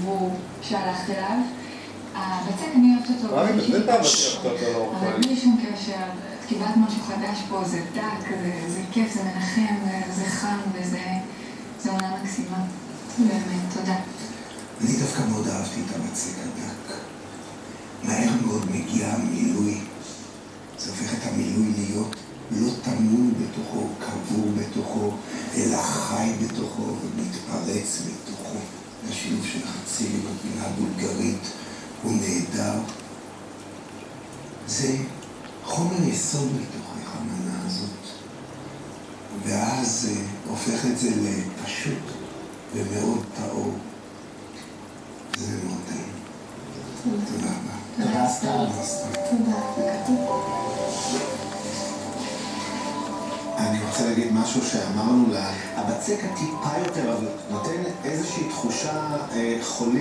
חיבור שהלכת אליו. הבצק, אני אוהבת אותו. אני בזאת הבצק אותו לא אוכל. אבל בלי שום קשר, כתיבת משהו חדש פה, זה דק, זה כיף, זה מנחם, זה חם, וזה עונה מקסימה. באמת, תודה. אני דווקא מאוד אהבתי את הבצק הדק. מהר מאוד מגיע המילוי. זה הופך את המילוי להיות לא תמון בתוכו, קבור בתוכו, אלא חי בתוכו ומתפרץ בתוכו. השילוב של חציל עם הפינה הבולגרית הוא נהדר. זה חומר יסוד בתוכך, המנה הזאת. ואז הופך את זה לפשוט ומאוד טהור. זה מאוד טעים. תודה רבה. תודה סתיו. תודה. אני רוצה להגיד משהו שאמרנו לה, הבצק הטיפה יותר, אבל נותן איזושהי תחושה חולית.